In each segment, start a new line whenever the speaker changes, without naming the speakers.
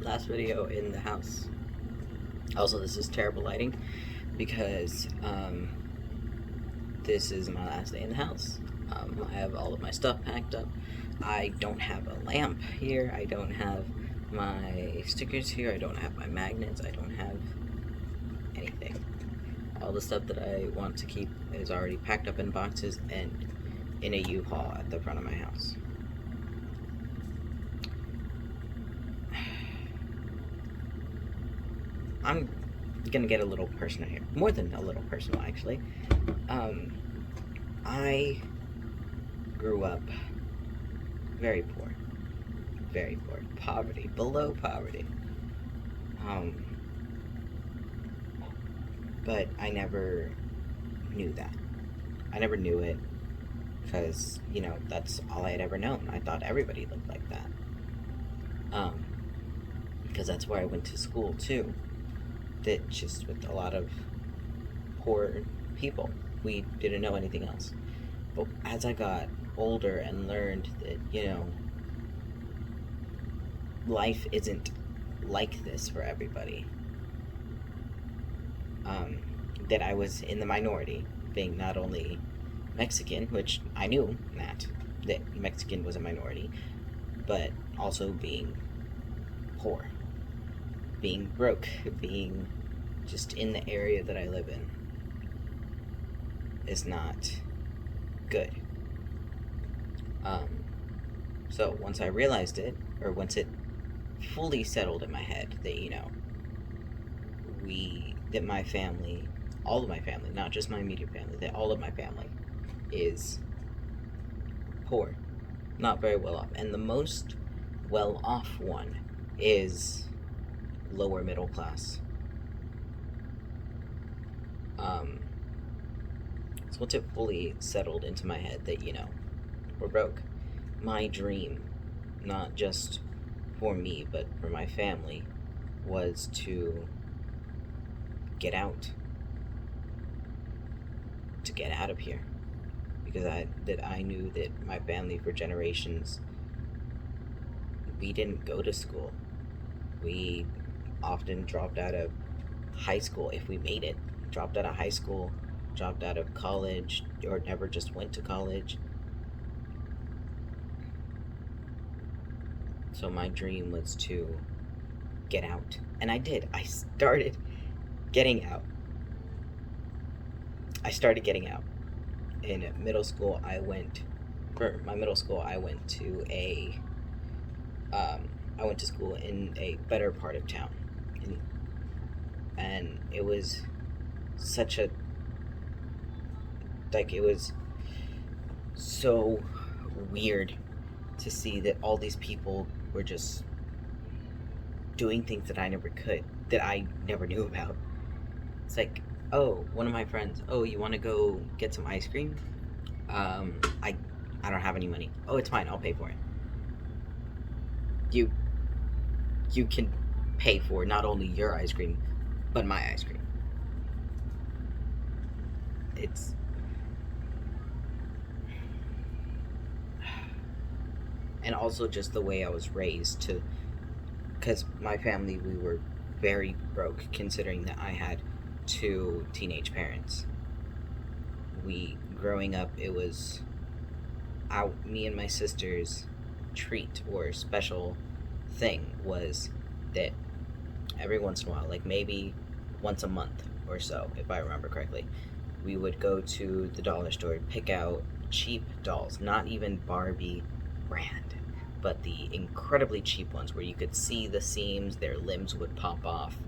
last video in the house. Also, this is terrible lighting because this is my last day in the house. I have all of my stuff packed up. I don't have a lamp here. I don't have my stickers here. I don't have my magnets. I don't have anything. All the stuff that I want to keep is already packed up in boxes and in a U-Haul at the front of my house. I'm gonna get a little personal here. More than a little personal, actually. I grew up very poor. Very poor. Poverty. Below poverty. But I never knew that. I never knew it because, that's all I had ever known. I thought everybody looked like that. Because that's where I went to school, too. That just with a lot of poor people. We didn't know anything else. But as I got older and learned that, life isn't like this for everybody, that I was in the minority, being not only Mexican, which I knew that Mexican was a minority, but also being poor, being broke, being just in the area that I live in is not good. So once I realized it, or once it fully settled in my head that, that my family, all of my family, not just my immediate family, that all of my family is poor, not very well off. And the most well off one is lower middle class. So once it fully settled into my head that, we're broke, my dream, not just for me, but for my family, was to get out. To get out of here. Because I knew that my family for generations, we didn't go to school. We often dropped out of high school if we made it. Dropped out of high school, dropped out of college, or never just went to college. So my dream was to get out. And I did. I started getting out. In middle school, I went to school in a better part of town. And it was it was so weird to see that all these people were just doing things that I never knew about. It's like, oh, one of my friends, oh, you want to go get some ice cream? I don't have any money. Oh, it's fine, I'll pay for it. You can pay for not only your ice cream, but my ice cream. It's and also just the way I was raised because my family, we were very broke considering that I had 2 teenage parents. Growing up, it was me and my sister's treat or special thing was that every once in a while, like maybe once a month or so, if I remember correctly, we would go to the dollar store, pick out cheap dolls, not even Barbie brand, but the incredibly cheap ones where you could see the seams, their limbs would pop off,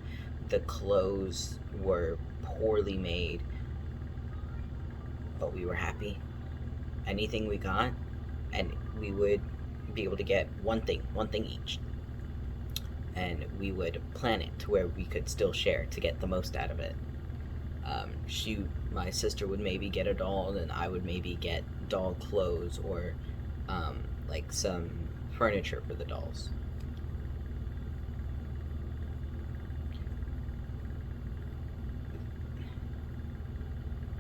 the clothes were poorly made, but we were happy. Anything we got, and we would be able to get one thing each. And we would plan it to where we could still share to get the most out of it. My sister would maybe get a doll, and I would maybe get doll clothes or like some furniture for the dolls.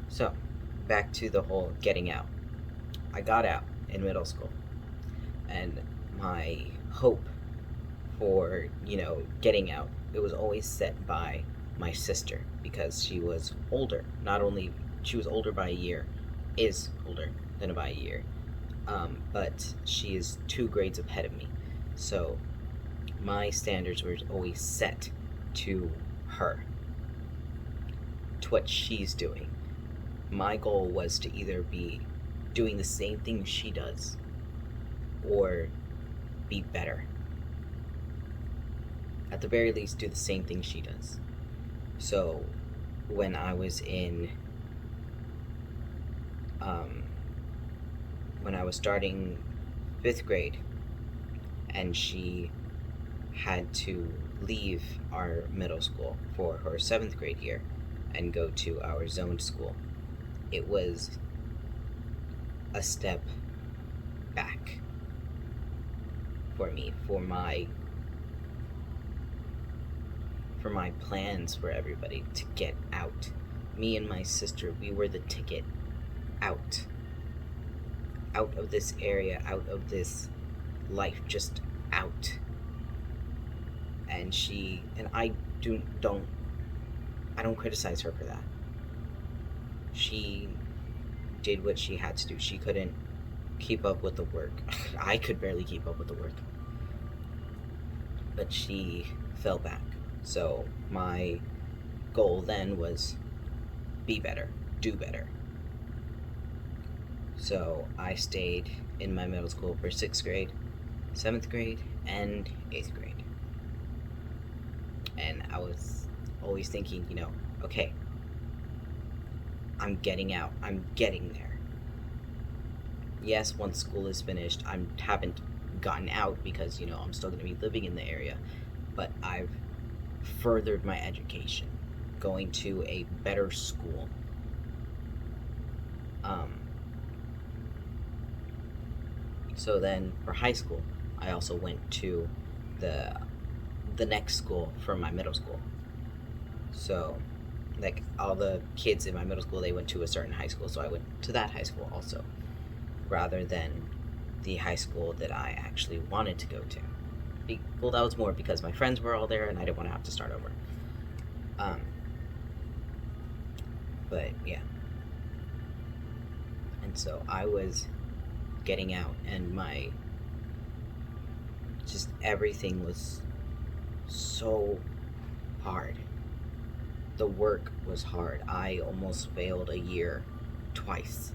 So, back to the whole getting out. I got out in middle school, and my hope for, getting out, it was always set by my sister because she was older. Not only she was older by a year, is older than by a year, but she is 2 grades ahead of me. So my standards were always set to her, to what she's doing. My goal was to either be doing the same thing she does or be better. At the very least, do the same thing she does. So when I was when I was starting 5th grade, and she had to leave our middle school for her 7th grade year and go to our zone school, it was a step back for me, for my plans for everybody to get out. Me and my sister, we were the ticket out of this area, out of this life, just out. And I don't criticize her for that. She did what she had to do. She couldn't keep up with the work. I could barely keep up with the work. But she fell back. So my goal then was be better, do better. So I stayed in my middle school for 6th grade, 7th grade, and 8th grade. And I was always thinking, okay, I'm getting out. I'm getting there. Yes, once school is finished, I haven't gotten out because, I'm still going to be living in the area. But I've furthered my education, going to a better school. So then for high school, I also went to the next school from my middle school. So, like, all the kids in my middle school, they went to a certain high school, so I went to that high school also, rather than the high school that I actually wanted to go to. Well, that was more because my friends were all there and I didn't want to have to start over. But yeah. And so I was getting out, and just everything was so hard. The work was hard. I almost failed a year twice.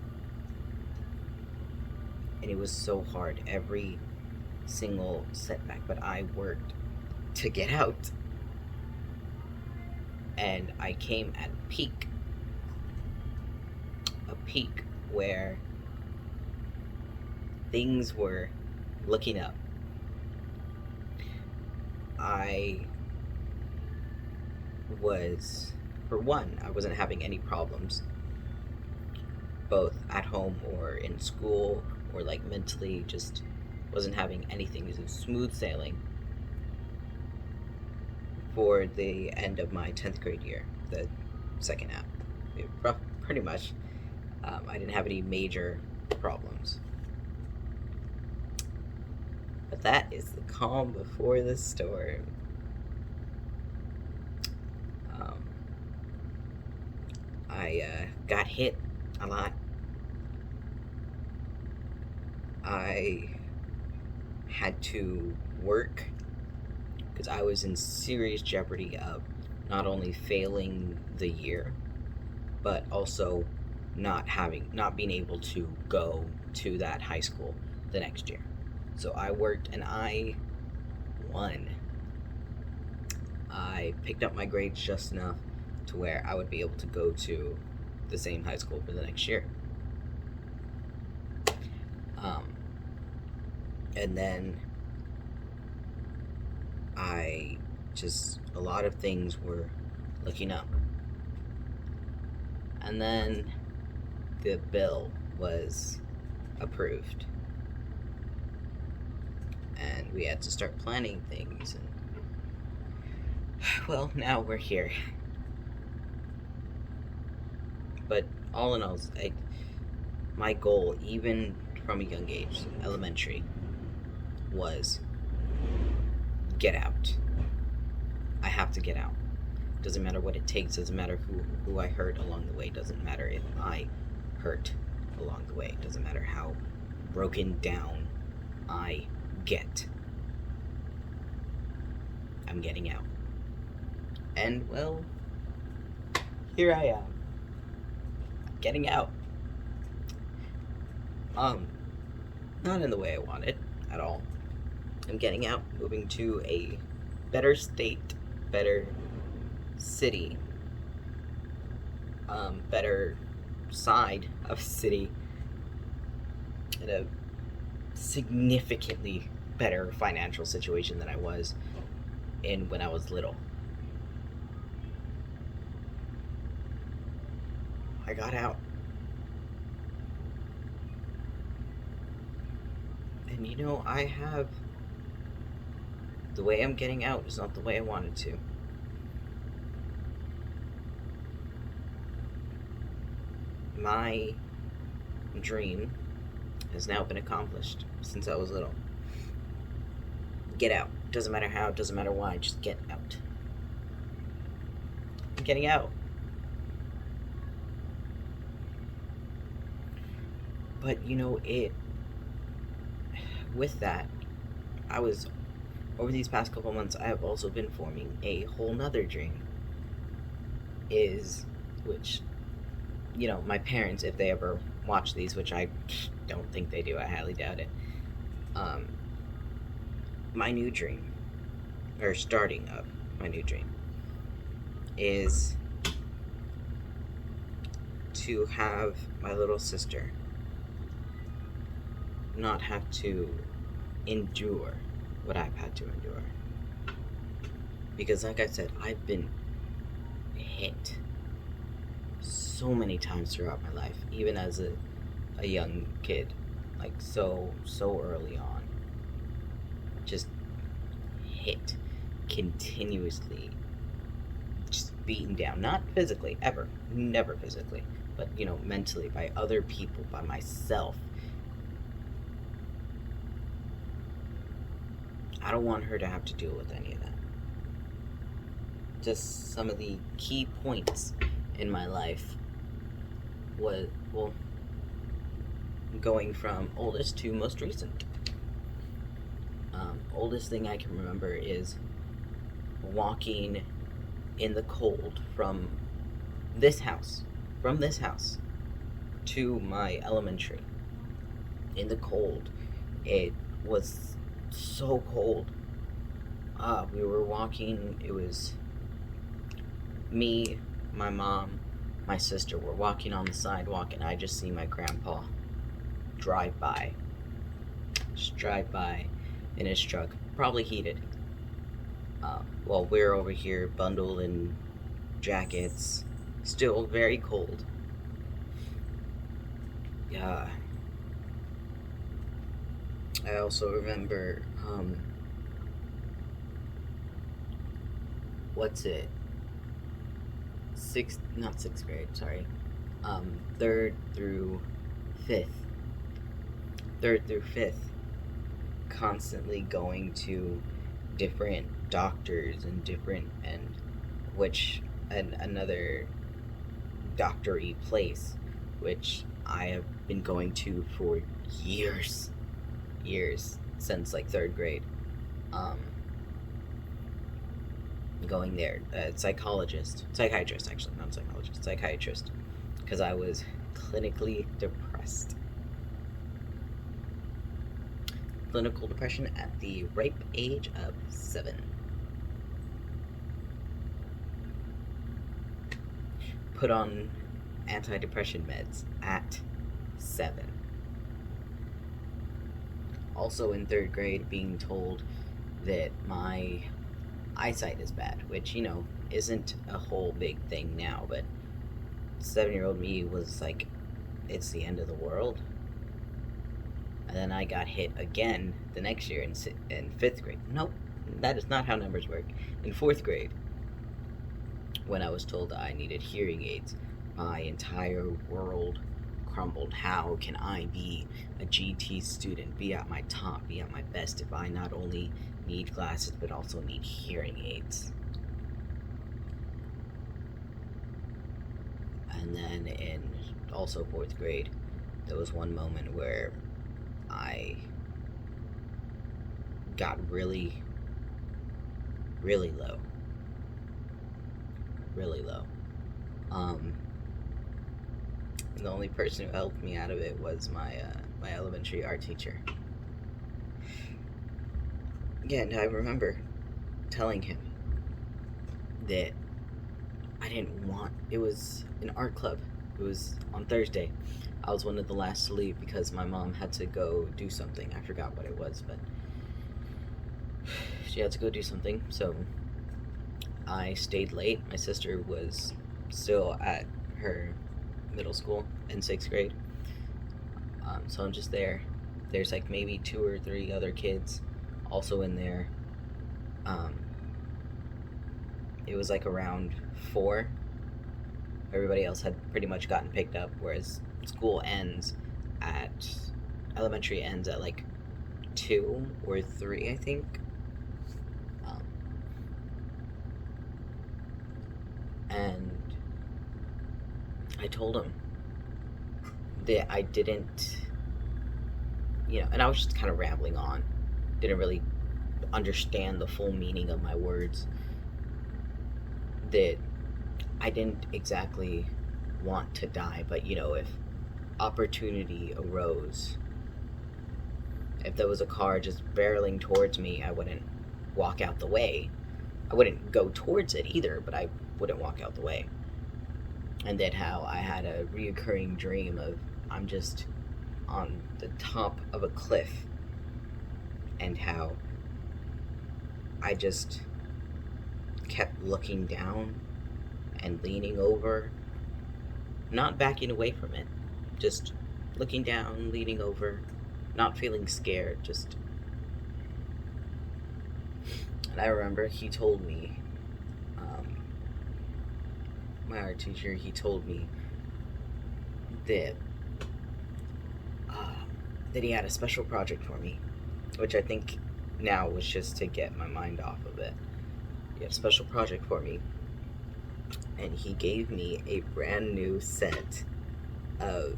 And it was so hard, every single setback, but I worked to get out. And I came at a peak where things were looking up. I wasn't having any problems, both at home or in school, or like mentally, just wasn't having anything. It was smooth sailing for the end of my 10th grade year, the second half. Pretty much. I didn't have any major problems. But that is the calm before the storm. I got hit a lot. I had to work because I was in serious jeopardy of not only failing the year, but also not being able to go to that high school the next year. So I worked and I won. I picked up my grades just enough to where I would be able to go to the same high school for the next year. And then a lot of things were looking up. And then the bill was approved. And we had to start planning things. And, well, now we're here. But all in all, my goal, even from a young age, elementary, was get out. I have to get out. Doesn't matter what it takes. Doesn't matter who I hurt along the way. Doesn't matter if I hurt along the way. Doesn't matter how broken down I get. I'm getting out. And, well, here I am. Getting out. Not in the way I wanted at all. I'm getting out, moving to a better state, better city, better side of city, in a significantly better financial situation than I was in when I was little. I got out. And I have. The way I'm getting out is not the way I wanted to. My dream has now been accomplished since I was little. Get out. Doesn't matter how, doesn't matter why, just get out. I'm getting out. But with that, over these past couple months, I have also been forming a whole nother dream. Which, my parents, if they ever watch these, which I don't think they do, I highly doubt it. My new dream, or starting of my new dream, is to have my little sister not have to endure what I've had to endure. Because like I said, I've been hit so many times throughout my life, even as a young kid, like so early on. Just hit continuously, just beaten down, not physically, ever, never physically, but mentally, by other people, by myself. I don't want her to have to deal with any of that. Just some of the key points in my life was, going from oldest to most recent. Oldest thing I can remember is walking in the cold from this house to my elementary. In the cold. It was so cold. We were walking, it was me, my mom, my sister were walking on the sidewalk, and I just see my grandpa drive by in his truck, probably heated. While we're over here bundled in jackets, still very cold. Yeah. I also remember, not sixth grade, sorry. Third through fifth, constantly going to different doctors and another doctor-y place, which I have been going to for years, since like third grade. Going there, psychiatrist, actually, not psychologist, psychiatrist, because I was clinically depressed. Clinical depression at the ripe age of 7. Put on antidepressant meds at 7. Also in third grade, being told that my eyesight is bad, which, isn't a whole big thing now, but 7-year-old me was like, it's the end of the world. And then I got hit again the next year in 5th grade. Nope, that is not how numbers work. In 4th grade, when I was told I needed hearing aids, my entire world crumbled. How can I be a GT student, be at my top, be at my best, if I not only need glasses but also need hearing aids? And then in also fourth grade, there was one moment where I got really, really low. Really low. The only person who helped me out of it was my elementary art teacher. Yeah, and I remember telling him that I didn't want. It was an art club. It was on Thursday. I was one of the last to leave because my mom had to go do something. I forgot what it was, but she had to go do something. So I stayed late. My sister was still at her middle school in 6th grade. So I'm just there. There's like maybe 2 or 3 other kids also in there. It was like around 4. Everybody else had pretty much gotten picked up, whereas elementary ends at like 2 or 3, I think. And I told him that I didn't, and I was just kind of rambling on. Didn't really understand the full meaning of my words. That I didn't exactly want to die, but if opportunity arose, if there was a car just barreling towards me, I wouldn't walk out the way. I wouldn't go towards it either, but I wouldn't walk out the way. And then how I had a reoccurring dream of I'm just on the top of a cliff, and how I just kept looking down and leaning over, not backing away from it, just looking down, leaning over, not feeling scared, just. And I remember he told me, my art teacher, he told me that he had a special project for me, which I think now was just to get my mind off of it. He had a special project for me, and he gave me a brand new set of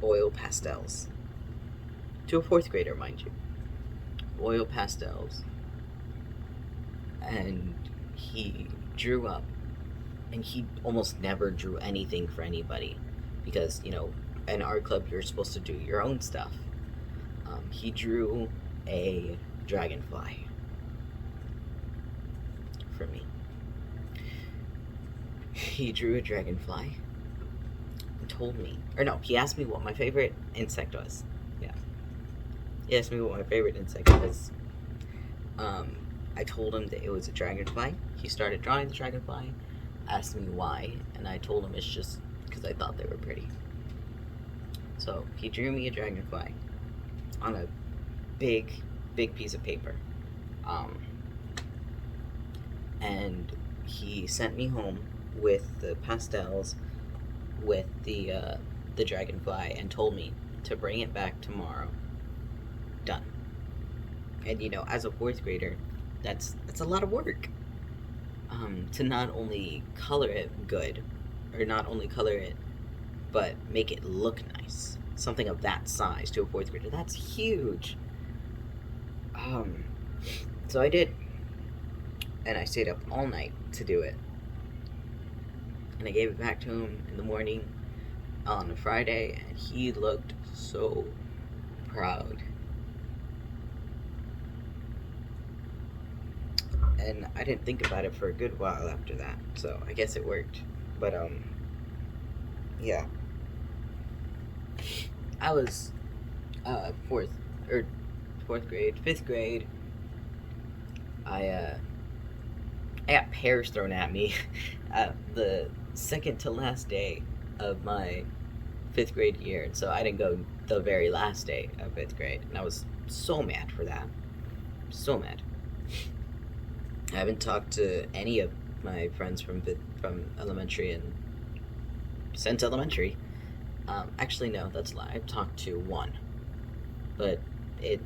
oil pastels. To a 4th grader, mind you. Oil pastels. And he drew up, and he almost never drew anything for anybody, because, in art club, you're supposed to do your own stuff. He drew a dragonfly for me. He drew a dragonfly and told me, or no, he asked me what my favorite insect was. Yeah. He asked me what my favorite insect was. I told him that it was a dragonfly. He started drawing the dragonfly, asked me why, and I told him it's just because I thought they were pretty. So he drew me a dragonfly on a big piece of paper. And he sent me home with the pastels, with the dragonfly, and told me to bring it back tomorrow. Done. And as a 4th grader, that's a lot of work. To not only color it good, or not only color it, but make it look nice. Something of that size to a 4th grader, that's huge. So I did. And I stayed up all night to do it. And I gave it back to him in the morning on a Friday, and he looked so proud. And I didn't think about it for a good while after that, so I guess it worked. But, yeah. I was, 4th grade, 5th grade. I got pears thrown at me the second to last day of my 5th grade year, and so I didn't go the very last day of 5th grade, and I was so mad for that. So mad. I haven't talked to any of my friends from elementary and since elementary, Actually, no, that's a lie. I've talked to one, but it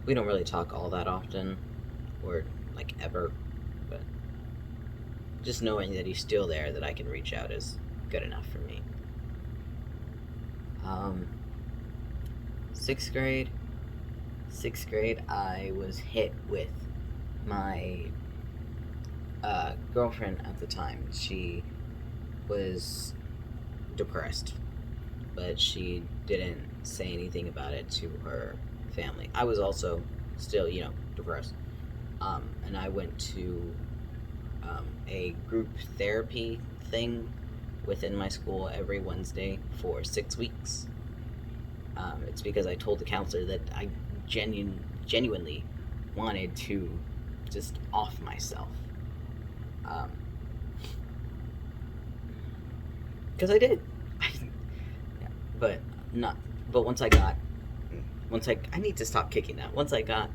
we don't really talk all that often, or like ever. But just knowing that he's still there, that I can reach out, is good enough for me. Um, sixth grade. Sixth grade, I was hit with my girlfriend at the time. She was depressed, but she didn't say anything about it to her family. I was also still, depressed. And I went to a group therapy thing within my school every Wednesday for 6 weeks. It's because I told the counselor that I genuinely wanted to just off myself. Because I did. Yeah, but not. But I need to stop kicking that. Once I got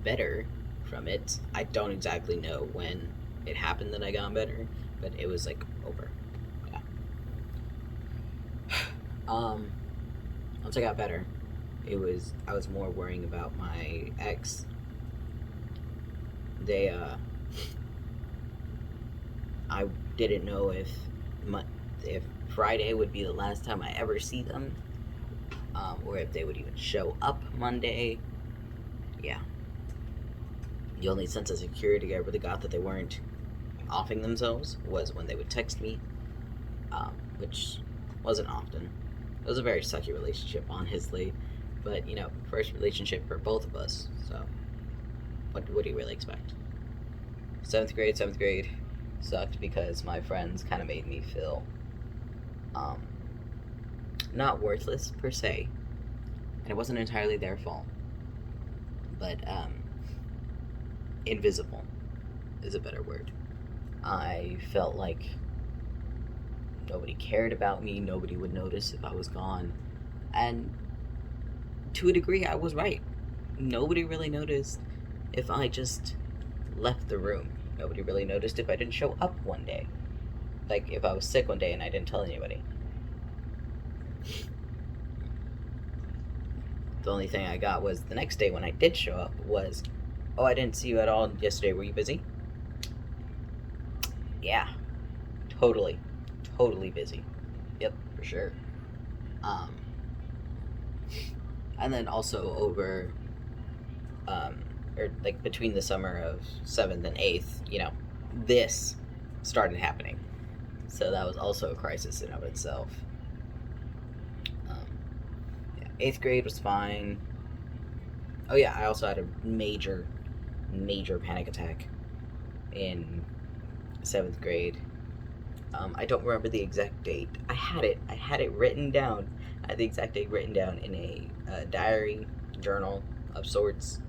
better from it, I don't exactly know when it happened that I got better, but it was like over. Yeah. Once I got better, I was more worrying about my ex. They I didn't know if Friday would be the last time I ever see them, or if they would even show up Monday. Yeah. The only sense of security I really got that they weren't offing themselves was when they would text me, which wasn't often. It was a very sucky relationship, honestly, but first relationship for both of us. So, what do you really expect? Seventh grade sucked because my friends kind of made me feel um, not worthless per se, and it wasn't entirely their fault, but invisible is a better word. I felt like nobody cared about me, nobody would notice if I was gone, and to a degree, I was right. Nobody really noticed if I just left the room. Nobody really noticed if I didn't show up one day. Like if I was sick one day and I didn't tell anybody. The only thing I got was the next day when I did show up was, "Oh, I didn't see you at all yesterday. Were you busy?" Yeah, totally, totally busy. Yep, for sure. Um, and then also um, or like between the summer of 7th and 8th, this started happening. So that was also a crisis in of itself. Um, yeah, 8th grade was fine. Oh yeah, I also had a major panic attack in 7th grade. I don't remember the exact date. I had it written down. I had the exact date written down in a diary, journal of sorts.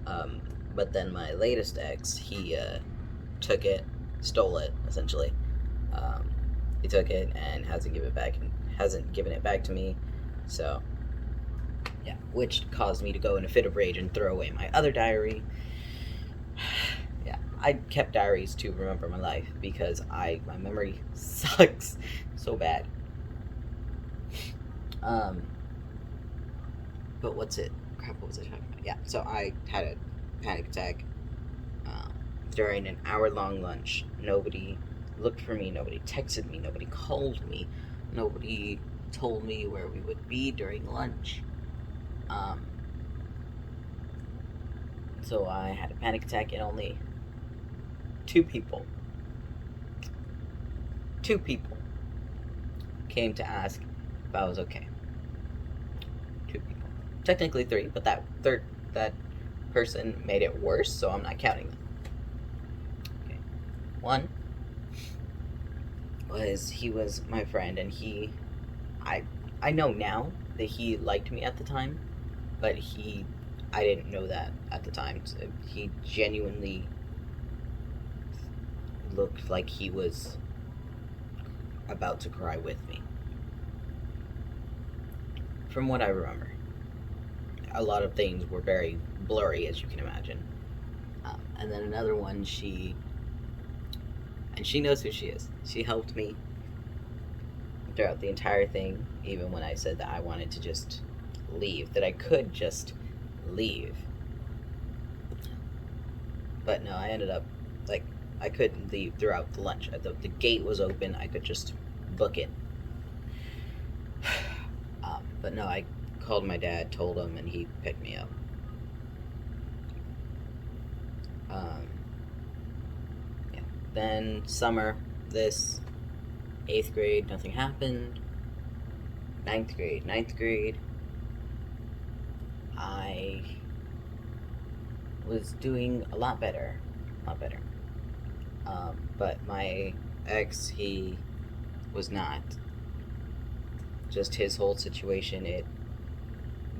Um, but then my latest ex, he took it, stole it essentially. Um, he took it and hasn't given it back to me. So yeah, which caused me to go in a fit of rage and throw away my other diary. Yeah, I kept diaries to remember my life because my memory sucks so bad. Um, but what's it? Crap, what was I talking about? Yeah, so I had a panic attack during an hour-long lunch. Nobody looked for me. Nobody texted me. Nobody called me. Nobody told me where we would be during lunch. Um, so I had a panic attack, and only two people came to ask if I was okay. Two people. Technically three, but that person made it worse, so I'm not counting them. Okay. One he was my friend, and I know now that he liked me at the time, but I didn't know that at the time. So he genuinely looked like he was about to cry with me. From what I remember, a lot of things were very blurry, as you can imagine. And then another one, she knows who she is. She helped me throughout the entire thing, even when I said that I wanted to just leave, that I could just leave. But no, I ended up, like, I couldn't leave throughout the lunch. The gate was open, I could just book it. But no, I called my dad, told him, and he picked me up. Um, yeah. Then summer, this 8th grade, nothing happened. Ninth grade, I was doing a lot better, a lot better. But my ex, he was not. Just his whole situation,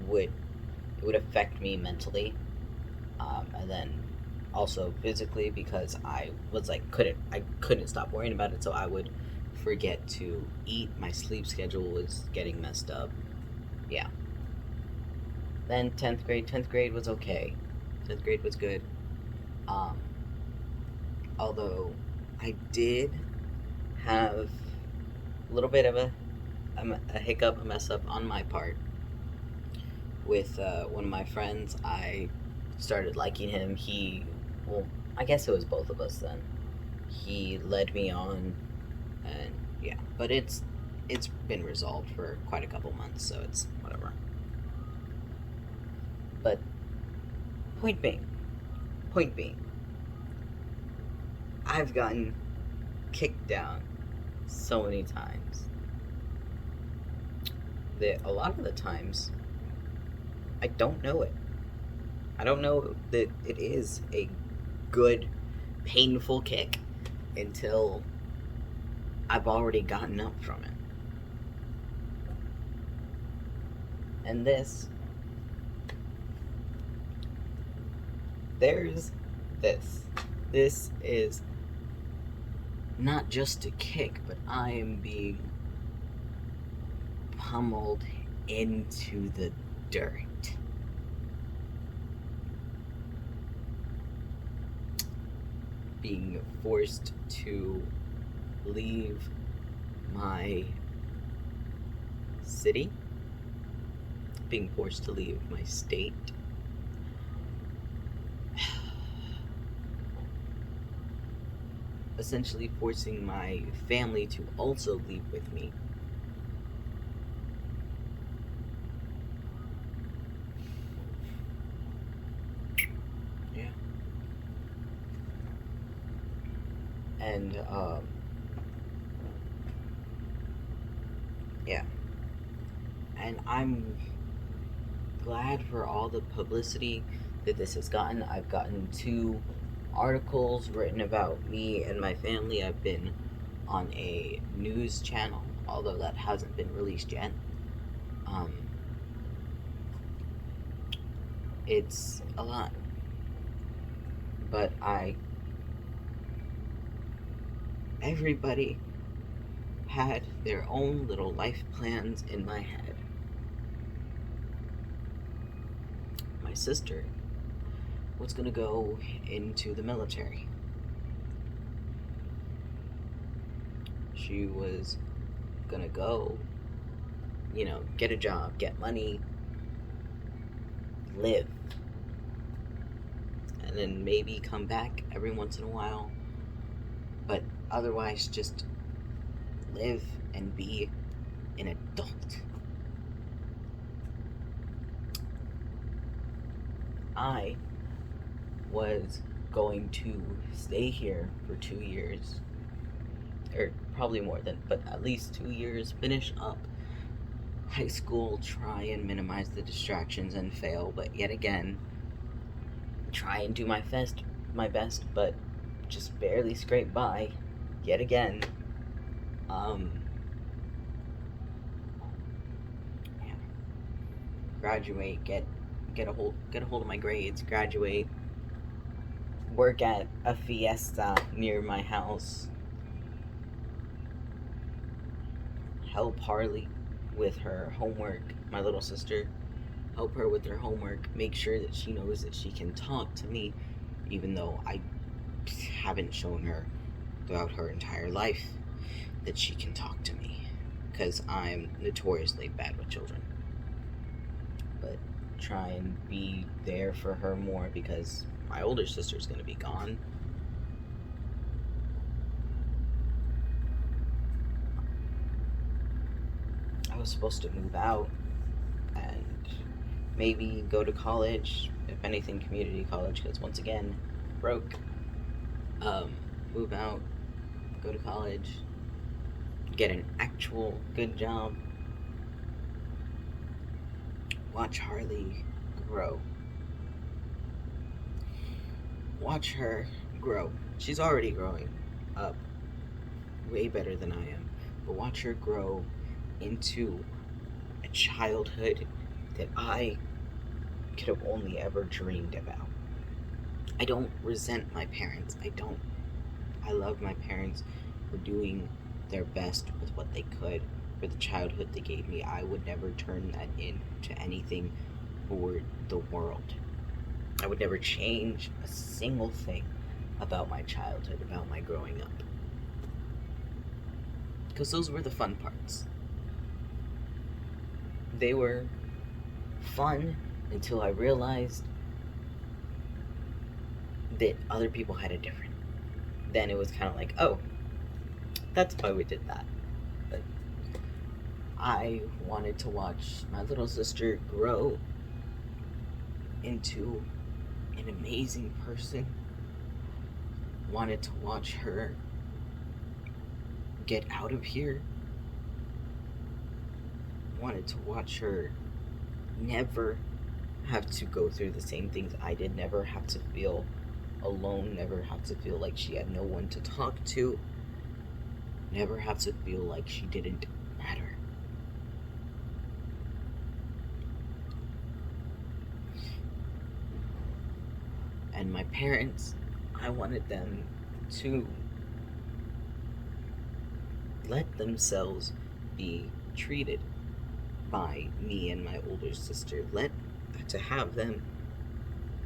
would it would affect me mentally, and then also physically, because I was like I couldn't stop worrying about it. So I would forget to eat. My sleep schedule was getting messed up. Yeah. Then 10th grade was okay. 10th grade was good. Um, Although I did have a little bit of a hiccup, a mess up on my part with one of my friends. I started liking him. Well, I guess it was both of us then. He led me on, and yeah, but it's been resolved for quite a couple months, so it's whatever. But point being, point being, I've gotten kicked down so many times that a lot of the times I don't know it. I don't know that it is a good, painful kick until I've already gotten up from it. And there's this. This is not just a kick, but I am being pummeled into the dirt. Being forced to leave my city, being forced to leave my state, essentially forcing my family to also leave with me. Yeah. And, yeah. And I'm glad for all the publicity that this has gotten. I've gotten 2 articles written about me and my family. I've been on a news channel, although that hasn't been released yet. It's a lot. But everybody had their own little life plans in my head. My sister was gonna go into the military. She was gonna go, get a job, get money, live, and then maybe come back every once in a while, but otherwise just live and be an adult. I was going to stay here for 2 years, or probably more than, but at least 2 years, finish up high school, try and minimize the distractions and fail, but yet again, try and do my best, but just barely scrape by, yet again. Yeah. Graduate, get a hold of my grades, graduate, work at a fiesta near my house, help Harley with her homework, my little sister, help her with her homework, make sure that she knows that she can talk to me, even though I haven't shown her throughout her entire life that she can talk to me. because I'm notoriously bad with children. But try and be there for her more because my older sister's gonna be gone. I was supposed to move out and maybe go to college, if anything, community college, because once again, broke. Move out, go to college, get an actual good job, watch Harley grow. Watch her grow. She's already growing up way better than I am, but watch her grow into a childhood that I could have only ever dreamed about. I don't resent my parents. I love my parents for doing their best with what they could for the childhood they gave me. I would never turn that into anything for the world. I would never change a single thing about my childhood, about my growing up. Because those were the fun parts. They were fun until I realized that other people had it different. Then it was kind of like, oh, that's why we did that. But I wanted to watch my little sister grow into an amazing person. Wanted to watch her get out of here. Wanted to watch her never have to go through the same things I did, never have to feel alone, never have to feel like she had no one to talk to, never have to feel like she didn't matter. And my parents, I wanted them to let themselves be treated by me and my older sister. To have them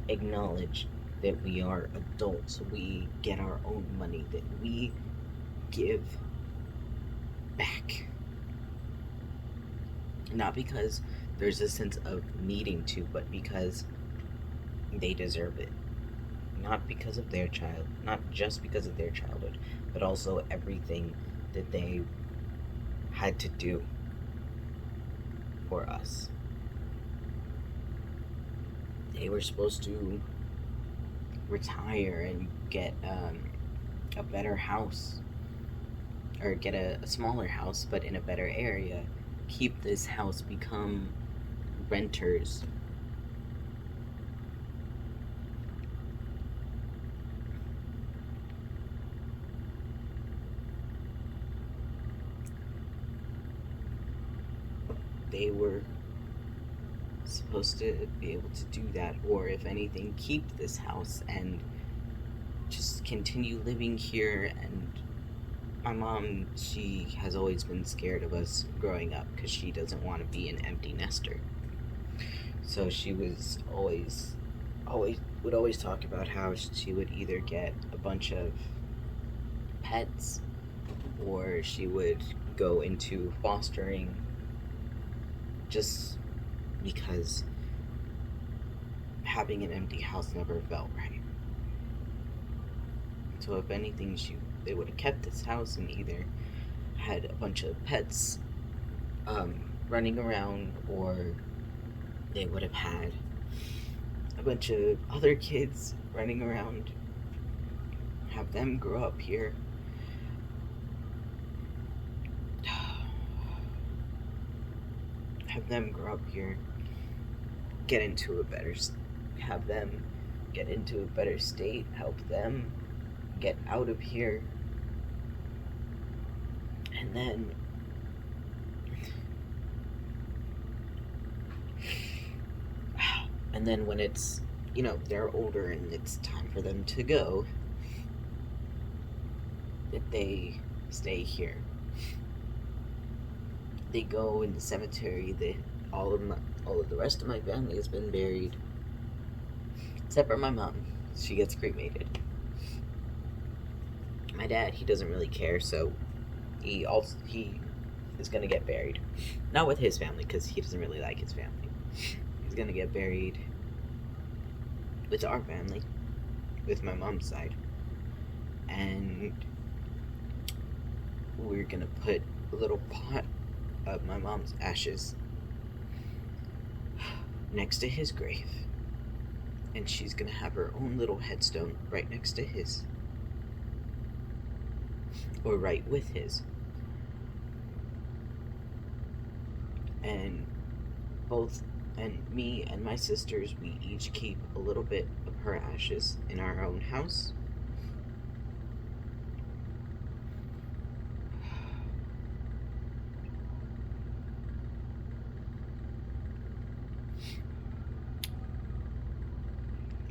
acknowledge that we are adults, we get our own money, that we give back. Not because there's a sense of needing to, but because they deserve it. Not because of their child, not just because of their childhood, but also everything that they had to do for us. They were supposed to retire and get a better house, or get a smaller house but in a better area, keep this house, become renters. They were supposed to be able to do that, or if anything, keep this house and just continue living here. And my mom, she has always been scared of us growing up because she doesn't want to be an empty nester. So she was always would always talk about how she would either get a bunch of pets or she would go into fostering, just because having an empty house never felt right. So if anything, they would have kept this house and either had a bunch of pets running around, or they would have had a bunch of other kids running around, have them grow up here. Have them grow up here, have them get into a better state, help them get out of here, and then when it's, they're older and it's time for them to go, that they stay here. They go in the cemetery. All of the rest of my family has been buried, except for my mom. She gets cremated. My dad, he doesn't really care, so he is gonna get buried. Not with his family, because he doesn't really like his family. He's gonna get buried with our family, with my mom's side. And we're gonna put a little pot of my mom's ashes next to his grave. And she's gonna have her own little headstone right next to his. Or right with his. And me and my sisters, we each keep a little bit of her ashes in our own house.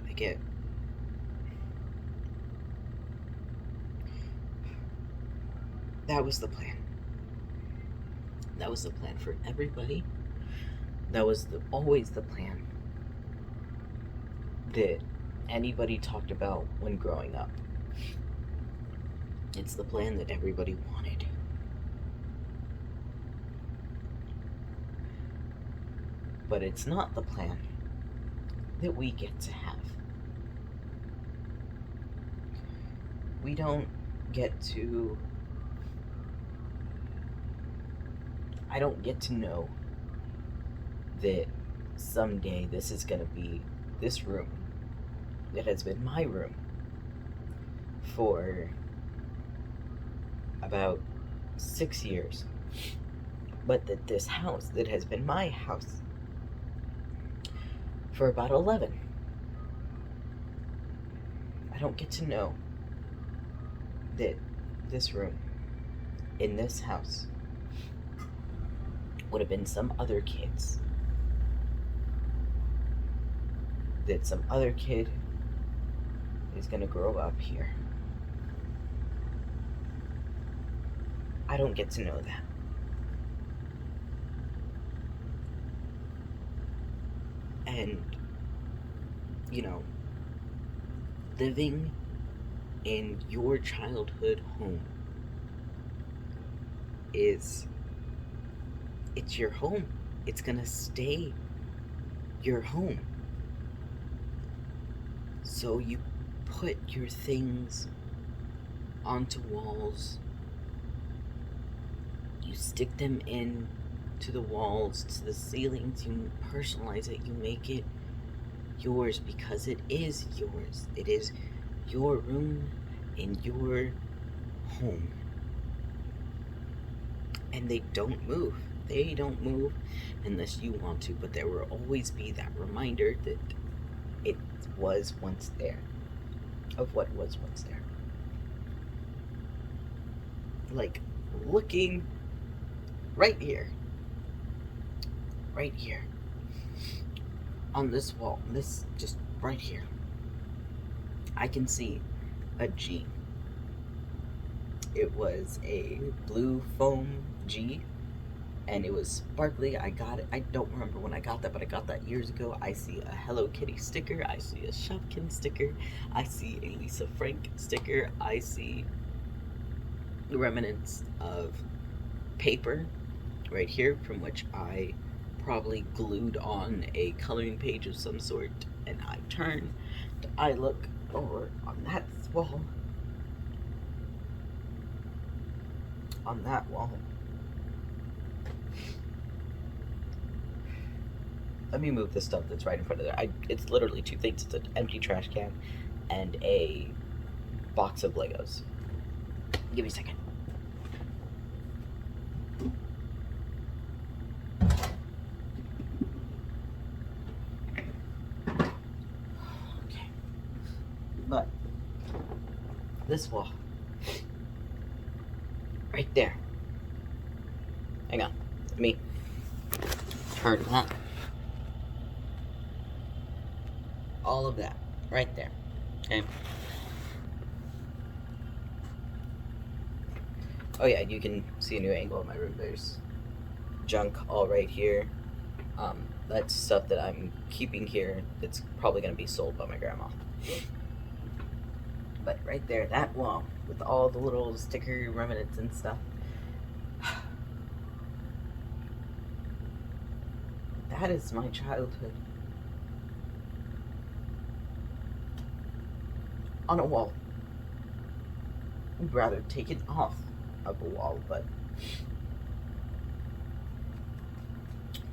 Again, that was the plan. That was the plan for everybody. That was always the plan that anybody talked about when growing up. It's the plan that everybody wanted. But it's not the plan that we get to have. We don't get to... I don't get to know that someday this is gonna be this room that has been my room for about 6 years, but that this house that has been my house for about 11. I don't get to know that this room in this house would have been some other kid's. That some other kid is gonna grow up here. I don't get to know that. And, you know, living in your childhood home it's your home. It's gonna stay your home. So you put your things onto walls. You stick them in to the walls, to the ceilings. You personalize it. You make it yours because it is yours. It is your room in your home. And they don't move. They don't move unless you want to, but there will always be that reminder that it was once there, of what was once there. Like looking right here, on this wall, this just right here, I can see a G. It was a blue foam G, and it was sparkly. I got it. I don't remember when I got that, but I got that years ago. I see a Hello Kitty sticker. I see a Shopkins sticker. I see a Lisa Frank sticker. I see the remnants of paper right here, from which I probably glued on a coloring page of some sort, and I turn. I look over on that wall. On that wall. Let me move the stuff that's right in front of there. It's literally two things. It's an empty trash can and a box of Legos. Give me a second. Okay. But this wall. Right there. Hang on. Let me turn that. All of that. Right there. Okay. Oh yeah, you can see a new angle of my room. There's junk all right here. That's stuff that I'm keeping here that's probably going to be sold by my grandma. But right there, that wall, with all the little sticker remnants and stuff, That is my childhood. On a wall. I'd rather take it off of a wall, but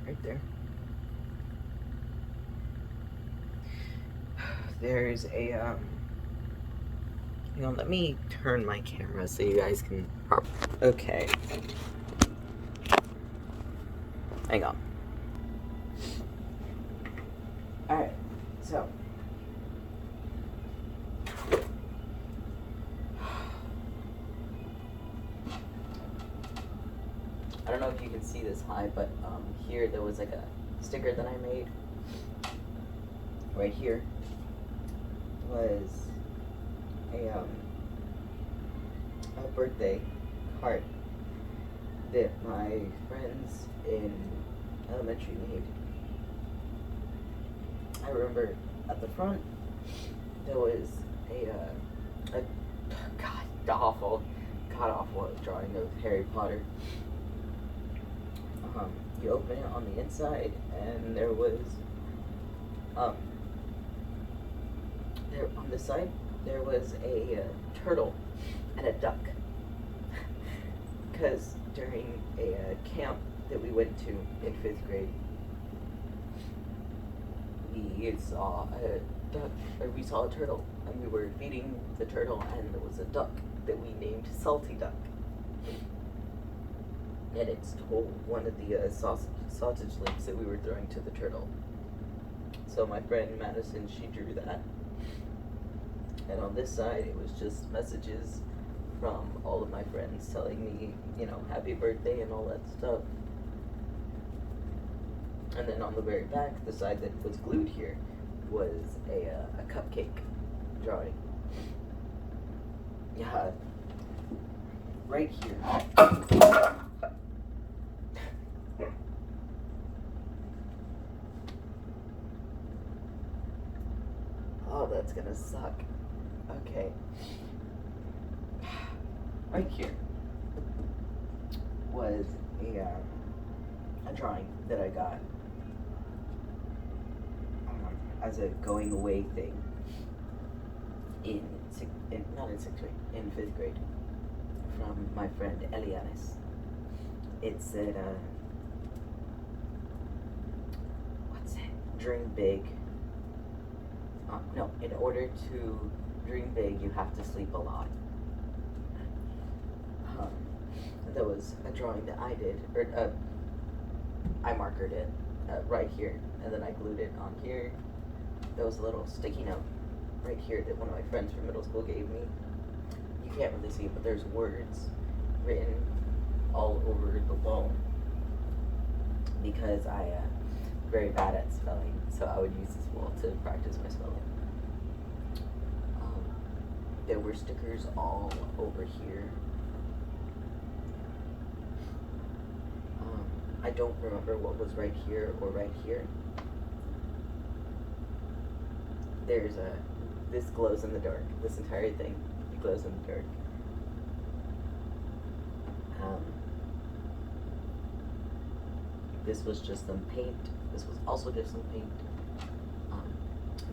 right there. There's a let me turn my camera so you guys can okay. Hang on. Alright, so I don't know if you can see this high, but here there was like a sticker that I made. Right here was a birthday card that my friends in elementary made. I remember at the front there was a god awful drawing of Harry Potter. You open it on the inside, and there was there on the side there was a turtle and a duck. Because during a camp that we went to in 5th grade, we saw a duck, or we saw a turtle, and we were feeding the turtle, and there was a duck that we named Salty Duck. And it stole one of the sausage links that we were throwing to the turtle. So my friend Madison, she drew that. And on this side, it was just messages from all of my friends telling me, you know, happy birthday and all that stuff. And then on the very back, the side that was glued here, was a cupcake drawing. Yeah, right here. Oh, that's gonna suck. Okay. Right here was a drawing that I got as a going away thing not in 6th grade, in 5th grade, from my friend Elianis. It said, what's it? Dream big. No, in order to dream big, you have to sleep a lot. That was a drawing that I did, or I markered it right here, and then I glued it on here. There was a little sticky note right here that one of my friends from middle school gave me. You can't really see it, but there's words written all over the wall because I'm very bad at spelling, so I would use this wall to practice my spelling. There were stickers all over here. I don't remember what was right here or right here. There's this glows in the dark. This entire thing, it glows in the dark. This was just some paint. This was also just some paint.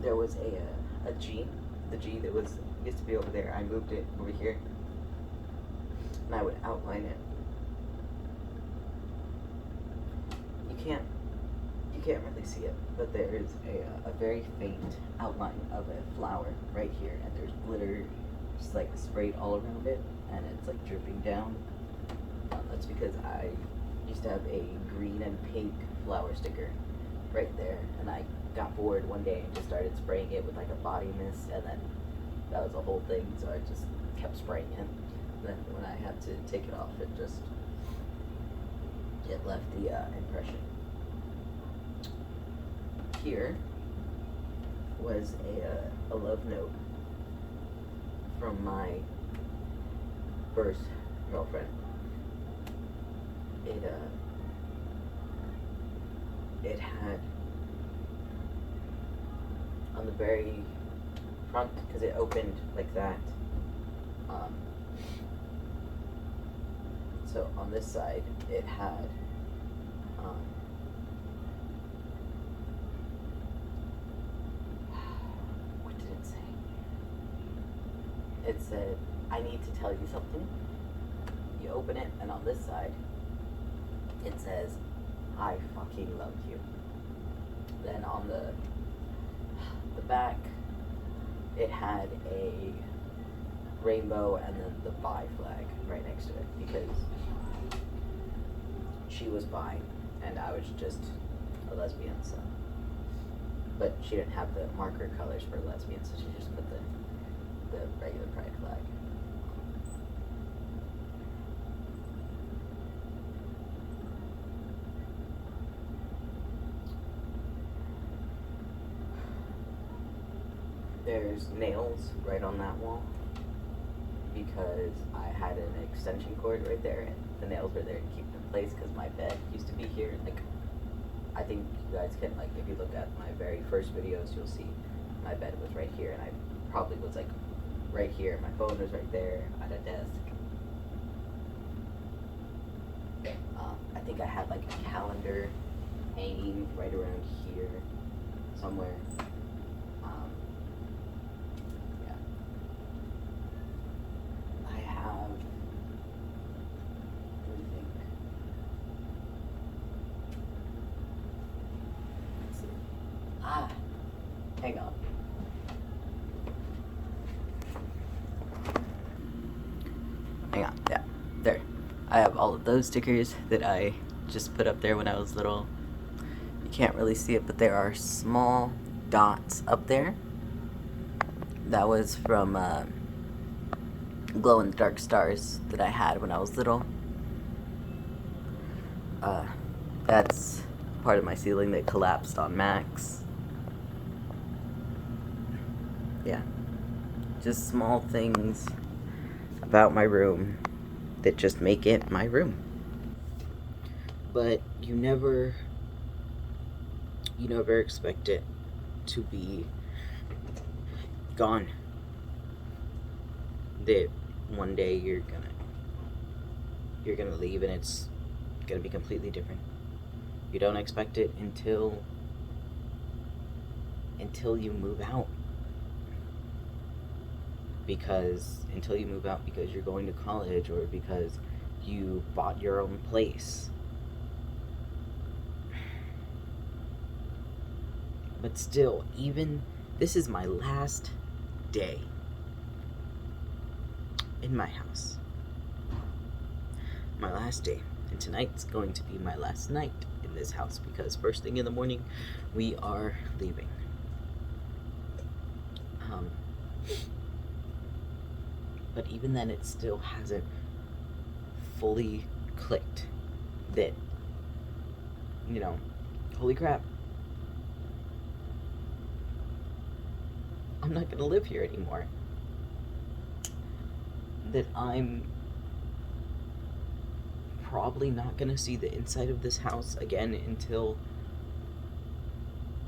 There was a G. The G that used to be over there. I moved it over here, and I would outline it. You can't really see it, but there is a very faint outline of a flower right here, and there's glitter just like sprayed all around it, and it's like dripping down. That's because I used to have a green and pink flower sticker right there, and I got bored one day and just started spraying it with like a body mist, and then that was the whole thing, so I just kept spraying it. And then when I had to take it off, it left the impression. Here was a love note from my first girlfriend. It had on the very front, because it opened like that. So on this side, it had it said, "I need to tell you something." You open it, and on this side, it says, "I fucking love you." Then on the back, it had a rainbow and then the bi flag right next to it, because she was bi and I was just a lesbian, so. But she didn't have the marker colors for lesbian, so she just put the regular pride flag. There's nails right on that wall because I had an extension cord right there, and the nails were there to keep it in place because my bed used to be here. Like, I think you guys can, like, if you look at my very first videos, you'll see my bed was right here, and I probably was, like, right here. My phone was right there at a desk. I think I had, like, a calendar hanging right around here somewhere. Yeah. I have, what do you think? Let's see. Hang on. Hang on, yeah, there. I have all of those stickers that I just put up there when I was little. You can't really see it, but there are small dots up there. That was from glow-in-the-dark stars that I had when I was little. That's part of my ceiling that collapsed on Max. Yeah. Just small things about my room that just make it my room. But you never expect it to be gone. That one day you're gonna leave and it's gonna be completely different. You don't expect it until you move out. Until you move out because you're going to college or because you bought your own place. But still, even this is my last day in my house. My last day. And tonight's going to be my last night in this house because first thing in the morning we are leaving. But even then, it still hasn't fully clicked that, holy crap, I'm not gonna live here anymore. That I'm probably not gonna see the inside of this house again until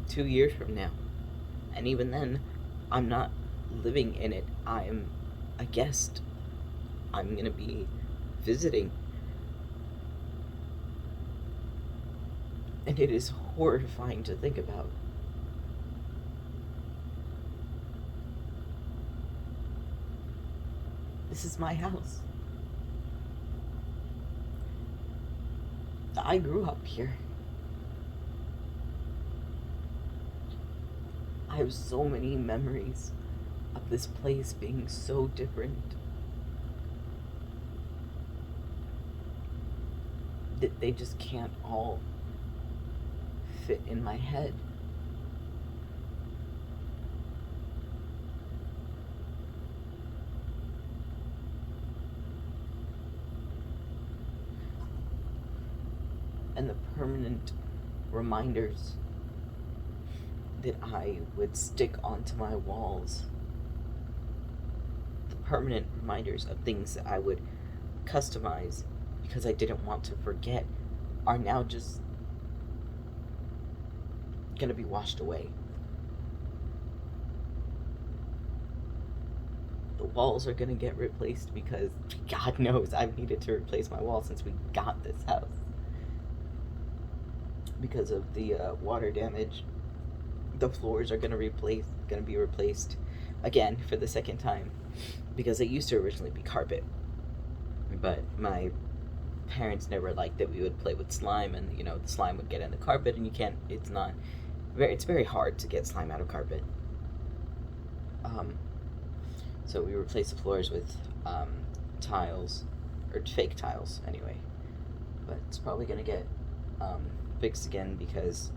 2 years from now. And even then, I'm not living in it. I'm a guest. I'm gonna be visiting. And it is horrifying to think about. This is my house. I grew up here. I have so many memories of this place being so different that they just can't all fit in my head. And the permanent reminders that I would stick onto my walls, the permanent reminders of things that I would customize because I didn't want to forget, are now just gonna be washed away. The walls are gonna get replaced because God knows I've needed to replace my walls since we got this house. Because of the water damage, the floors are gonna be replaced again for the second time. because it used to originally be carpet, but my parents never liked that we would play with slime, and the slime would get in the carpet, and you can't. It's very hard to get slime out of carpet. Um, so we replaced the floors with tiles, or fake tiles anyway. But it's probably gonna get fixed again because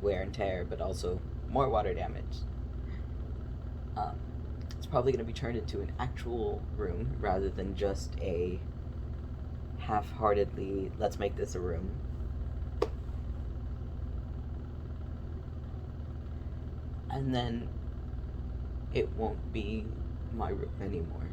wear and tear, but also more water damage. Um, it's probably gonna be turned into an actual room rather than just a half-heartedly let's make this a room. And then it won't be my room anymore.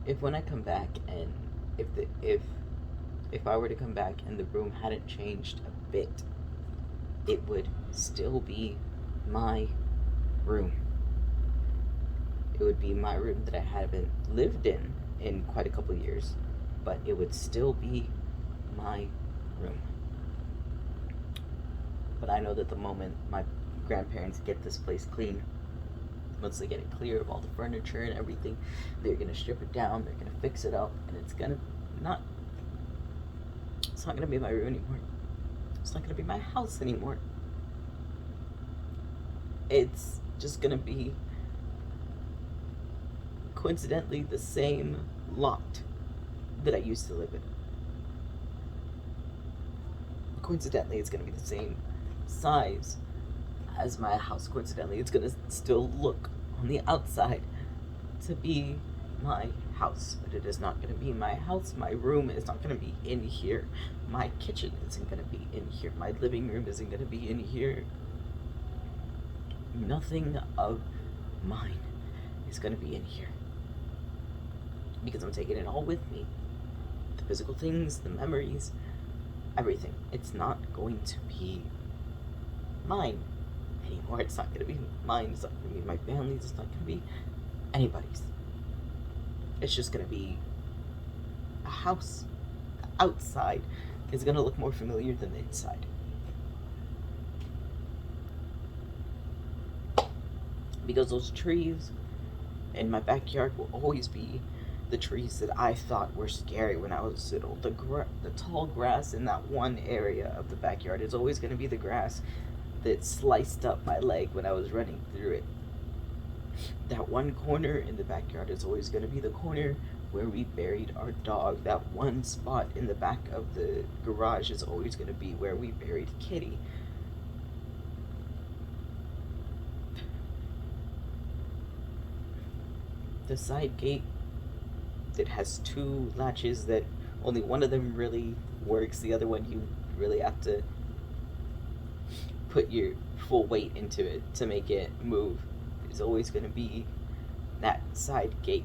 If when I come back, and if I were to come back and the room hadn't changed a bit, it would still be my room. It would be my room that I haven't lived in quite a couple years, but it would still be my room. But I know that the moment my grandparents get this place clean, once they get it clear of all the furniture and everything, they're gonna strip it down, they're gonna fix it up, and it's not gonna be my room anymore. It's not gonna be my house anymore. It's just gonna be coincidentally the same lot that I used to live in. Coincidentally, it's gonna be the same size as my house. Coincidentally, it's gonna still look on the outside to be my house, but it is not gonna be my house. My room is not gonna be in here. My kitchen isn't gonna be in here. My living room isn't gonna be in here. Nothing of mine is gonna be in here because I'm taking it all with me. The physical things, the memories, everything. It's not going to be mine anymore. It's not gonna be mine. It's not gonna be my family's. It's not gonna be anybody's. It's just gonna be a house. The outside is gonna look more familiar than the inside. Because those trees in my backyard will always be the trees that I thought were scary when I was little. The tall grass in that one area of the backyard is always going to be the grass that sliced up my leg when I was running through it. That one corner in the backyard is always going to be the corner where we buried our dog. That one spot in the back of the garage is always going to be where we buried Kitty. The side gate that has two latches that only one of them really works, the other one you really have to put your full weight into it to make it move, is always going to be that side gate.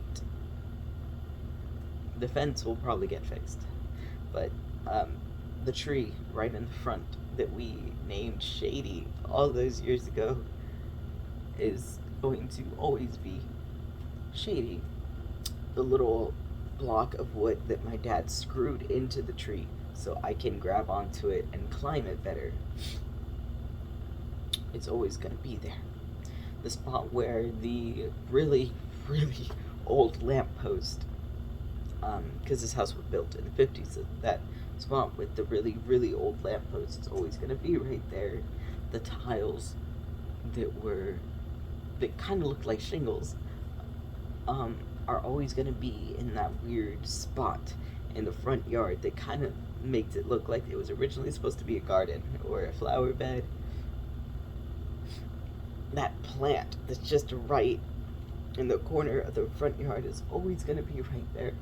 The fence will probably get fixed, but the tree right in the front that we named Shady all those years ago is going to always be Shady. The little block of wood that my dad screwed into the tree so I can grab onto it and climb it better. It's always going to be there. The spot where the really, really old lamppost, because this house was built in the 50s, so that spot with the really, really old lamppost is always going to be right there. The tiles that kind of looked like shingles, are always going to be in that weird spot in the front yard that kind of makes it look like it was originally supposed to be a garden or a flower bed. That plant that's just right in the corner of the front yard is always going to be right there.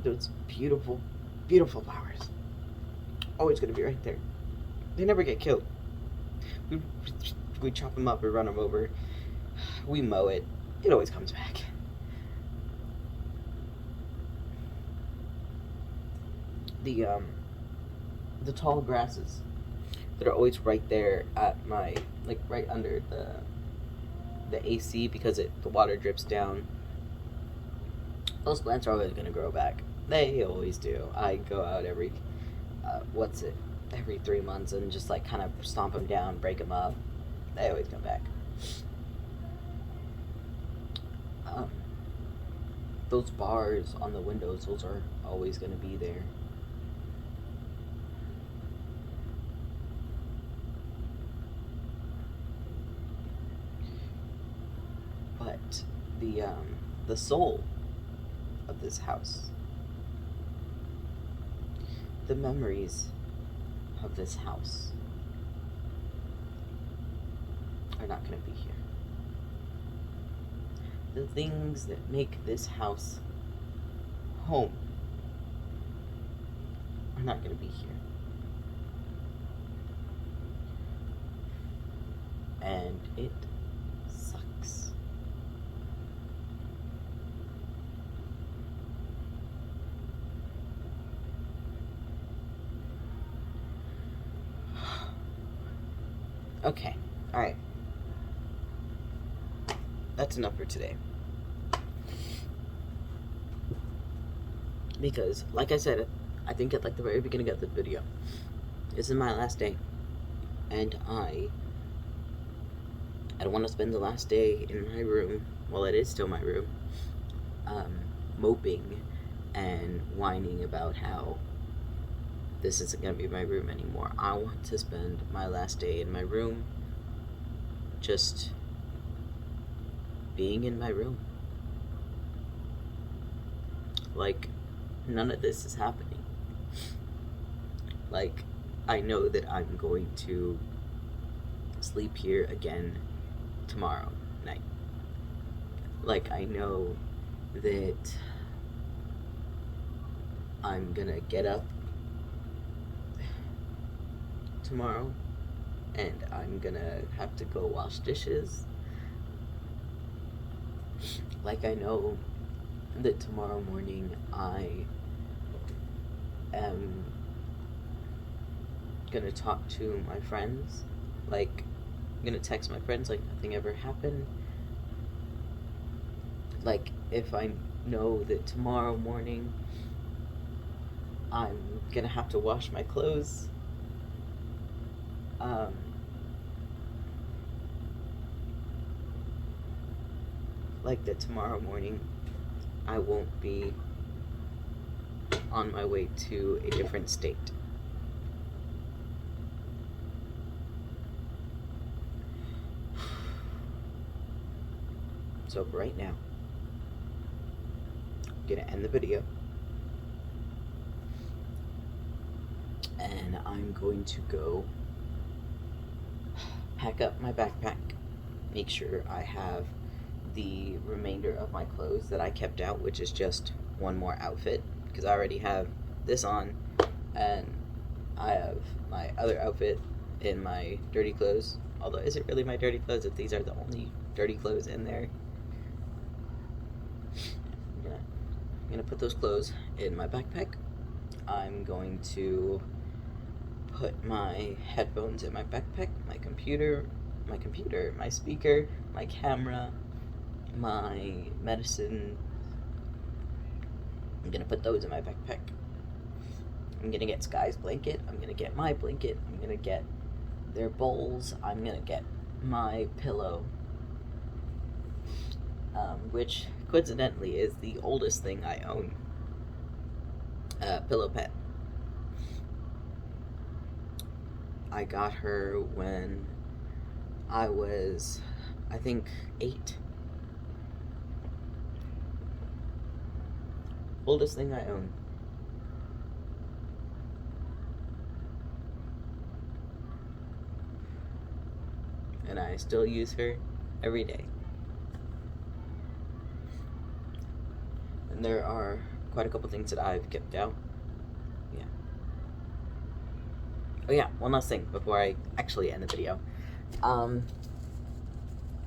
Those beautiful, beautiful flowers, always going to be right there. They never get killed. We chop them up or run them over. We mow it. It always comes back. The tall grasses that are always right there at my, like right under the AC because the water drips down. Those plants are always gonna grow back. They always do. I go out every every 3 months and just like kind of stomp them down, break them up. They always come back. Um, those bars on the windows, those are always going to be there. But the soul of this house, the memories of this house are not going to be here. The things that make this house home are not going to be here. And it sucks. Okay, alright. That's enough for today. Because, like I said, I think at like the very beginning of the video, this is my last day. And I don't want to spend the last day in my room, well, it is still my room, moping and whining about how this isn't going to be my room anymore. I want to spend my last day in my room just being in my room. Like, none of this is happening. Like, I know that I'm going to sleep here again tomorrow night. Like, I know that I'm gonna get up tomorrow and I'm gonna have to go wash dishes. Like, I know that tomorrow morning I am gonna talk to my friends. Like, I'm gonna text my friends like nothing ever happened. Like, if I know that tomorrow morning I'm gonna have to wash my clothes, like that tomorrow morning I won't be on my way to a different state. So for right now, I'm gonna end the video, and I'm going to go pack up my backpack, make sure I have the remainder of my clothes that I kept out, which is just one more outfit, because I already have this on, and I have my other outfit in my dirty clothes. Although, is it really my dirty clothes if these are the only dirty clothes in there? I'm gonna put those clothes in my backpack. I'm going to put my headphones in my backpack, my computer, my speaker, my camera, my medicine. I'm gonna put those in my backpack. I'm gonna get Sky's blanket. I'm gonna get my blanket. I'm gonna get their bowls. I'm gonna get my pillow, which coincidentally is the oldest thing I own. Pillow Pet. I got her when I was, I think, 8. Oldest thing I own. And I still use her every day. And there are quite a couple things that I've kept out. Yeah. Oh yeah, one last thing before I actually end the video. Let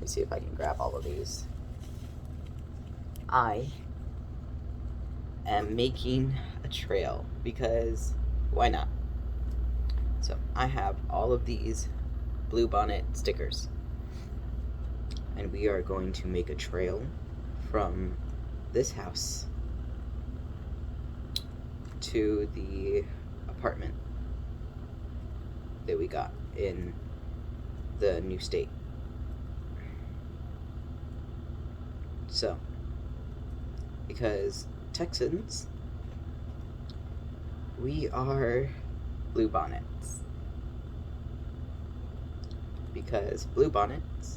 me see if I can grab all of these. I am making a trail because why not? So I have all of these Bluebonnet stickers, and we are going to make a trail from this house to the apartment. that we got in the new state. So, because Texans, we are bluebonnets. Because bluebonnets,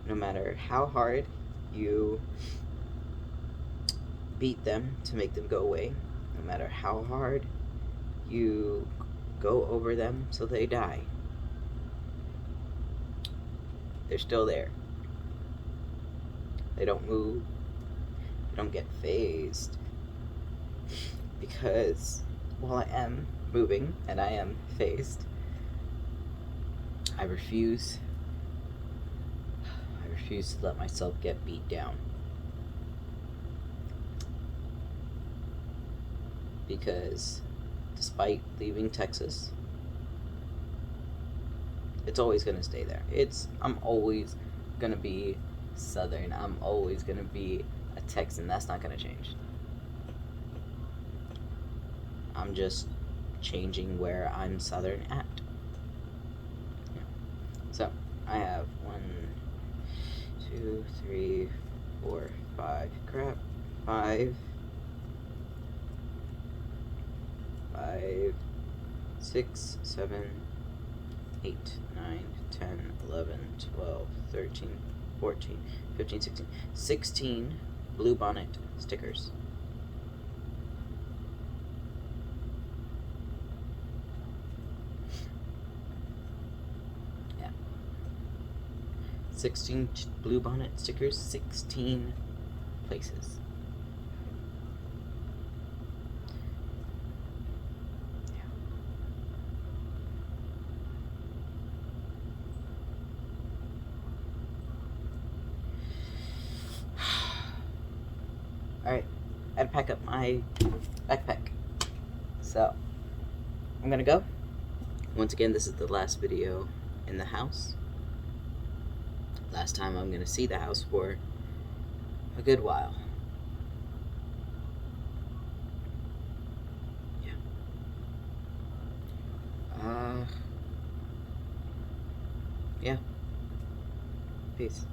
no matter how hard you beat them to make them go away, no matter how hard you go over them so they die, they're still there. They don't move. They don't get phased. Because while I am moving and I am phased, I refuse to let myself get beat down. Because despite leaving Texas, it's always gonna stay there. I'm always gonna be Southern. I'm always gonna be a Texan. That's not gonna change. I'm just changing where I'm Southern at. Yeah. So I have 1, 2, 3, 4, 5. Crap. 5, 6, 7, 8, 9, 10, 11, 12, 13, 14, 15, 16 bluebonnet stickers. Yeah. 16 bluebonnet stickers, 16 places. Alright, I had to pack up my backpack. So, I'm gonna go. Once again, this is the last video in the house. Last time I'm gonna see the house for a good while. Yeah. Yeah. Peace.